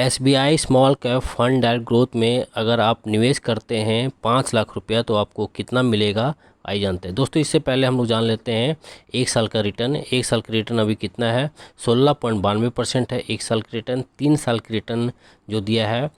SBI small cap fund direct growth में अगर आप निवेश करते हैं 5 लाख रुपया तो आपको कितना मिलेगा, आइए जानते हैं। दोस्तों इससे पहले हम लोग जान लेते हैं एक साल का रिटर्न। एक साल का रिटर्न अभी कितना है, 16.92% है एक साल का रिटर्न। 3 साल की रिटर्न जो दिया है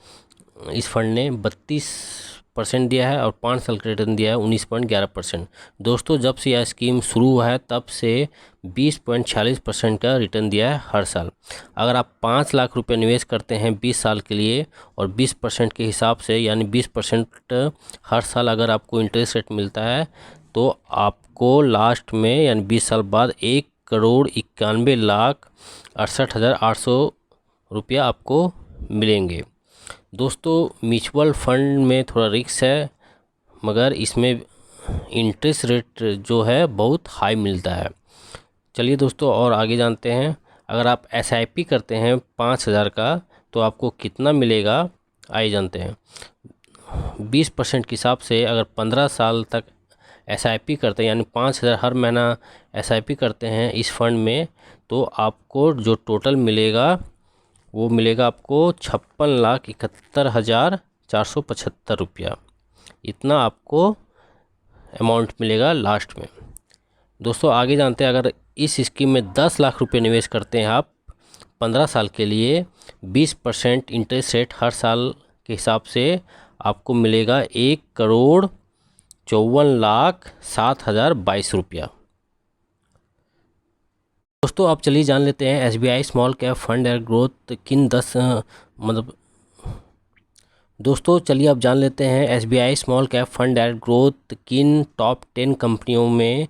इस फंड ने 32% दिया है और 5 साल का रिटर्न दिया है 19.11%। दोस्तों जब से यह स्कीम शुरू हुआ है तब से 20.46% का रिटर्न दिया है हर साल। अगर आप 5 लाख रुपए निवेश करते हैं 20 साल के लिए और 20% के हिसाब से यानी 20% हर साल अगर आपको इंटरेस्ट रेट मिलता है तो आपको लास्ट में यानी 20 साल बाद 1,91,68,800 रुपया आपको मिलेंगे। दोस्तों म्यूचुअल फंड में थोड़ा रिस्क है मगर इसमें इंटरेस्ट रेट जो है बहुत हाई मिलता है। चलिए दोस्तों और आगे जानते हैं। अगर आप SIP करते हैं 5,000 का तो आपको कितना मिलेगा, आइए जानते हैं। 20% के हिसाब से अगर 15 साल तक SIP करते हैं यानी 5,000 हर महीना SIP करते हैं इस फंड में तो आपको जो टोटल मिलेगा वो मिलेगा आपको 56,71,475 रुपया। इतना आपको अमाउंट मिलेगा लास्ट में। दोस्तों आगे जानते हैं। अगर इस स्कीम में 10 लाख रुपए निवेश करते हैं आप 15 साल के लिए 20% इंटरेस्ट रेट हर साल के हिसाब से आपको मिलेगा 1,54,07,022 रुपया। दोस्तों आप चलिए जान लेते हैं SBI small cap fund direct growth किन 10 दोस्तों चलिए आप जान लेते हैं SBI small cap fund direct growth किन टॉप 10 कंपनियों में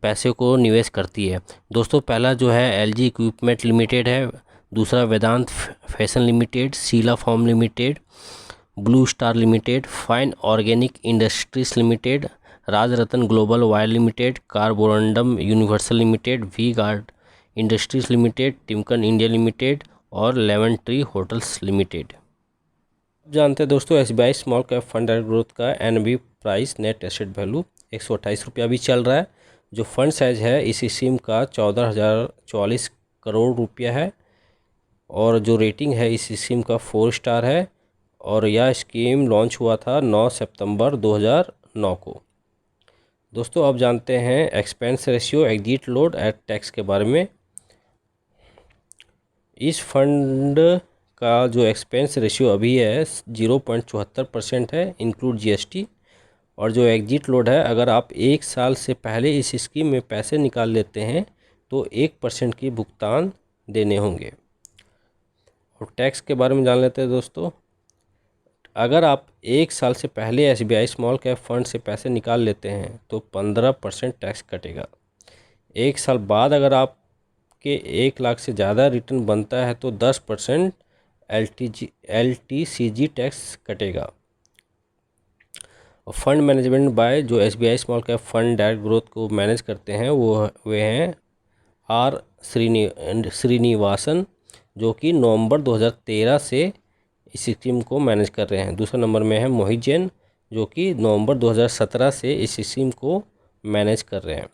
पैसे को निवेश करती है। दोस्तों पहला जो है LG इक्विपमेंट लिमिटेड है, दूसरा Vedant fashion limited, Sheela foam limited, blue star limited, fine organic industries limited, Rajratna global wire limited, Carborundum Universal limited, V Guard industries limited, Timken India limited और लेमन ट्री होटल्स लिमिटेड। जानते हैं दोस्तों SBI small cap fund direct growth का NAV price net asset value 128 रुपया भी चल रहा है। जो फंड साइज है इस स्कीम का 14,044 करोड़ रुपया है और जो रेटिंग है इस स्कीम का 4 स्टार है और यह स्कीम लॉन्च हुआ था 9 सितंबर 2009 को। दोस्तों अब जानते हैं expense ratio exit load at tax के बारे में। इस फंड का जो एक्सपेंस रेशियो अभी है 0.74% है इंक्लूड GST और जो एग्जिट लोड है अगर आप 1 साल से पहले इस स्कीम में पैसे निकाल लेते हैं तो 1% की भुगतान देने होंगे। और टैक्स के बारे में जान लेते हैं दोस्तों। अगर आप 1 साल से पहले SBI स्मॉल कैप फंड से पैसे निकाल लेते हैं तो 15% टैक्स कटेगा। 1 साल बाद अगर आपके 1 लाख से ज़्यादा रिटर्न बनता है तो 10% LTCG टैक्स कटेगा। और फंड मैनेजमेंट बाय जो SBI small cap fund direct growth को मैनेज करते हैं वे हैं R श्रीनिवासन जो कि नवंबर 2013 से इस स्कीम को मैनेज कर रहे हैं। दूसरे नंबर में है मोहित जैन जो कि नवंबर 2017 से इस स्कीम को मैनेज कर रहे हैं।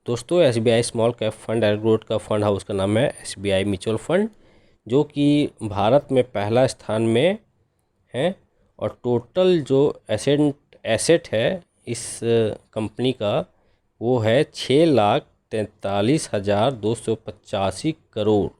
दोस्तों SBI small cap fund direct growth का फंड हाउस का नाम है SBI म्यूचुअल फंड जो कि भारत में पहला स्थान में है और टोटल जो एसेट है इस कंपनी का वो है 6,43,285 करोड़।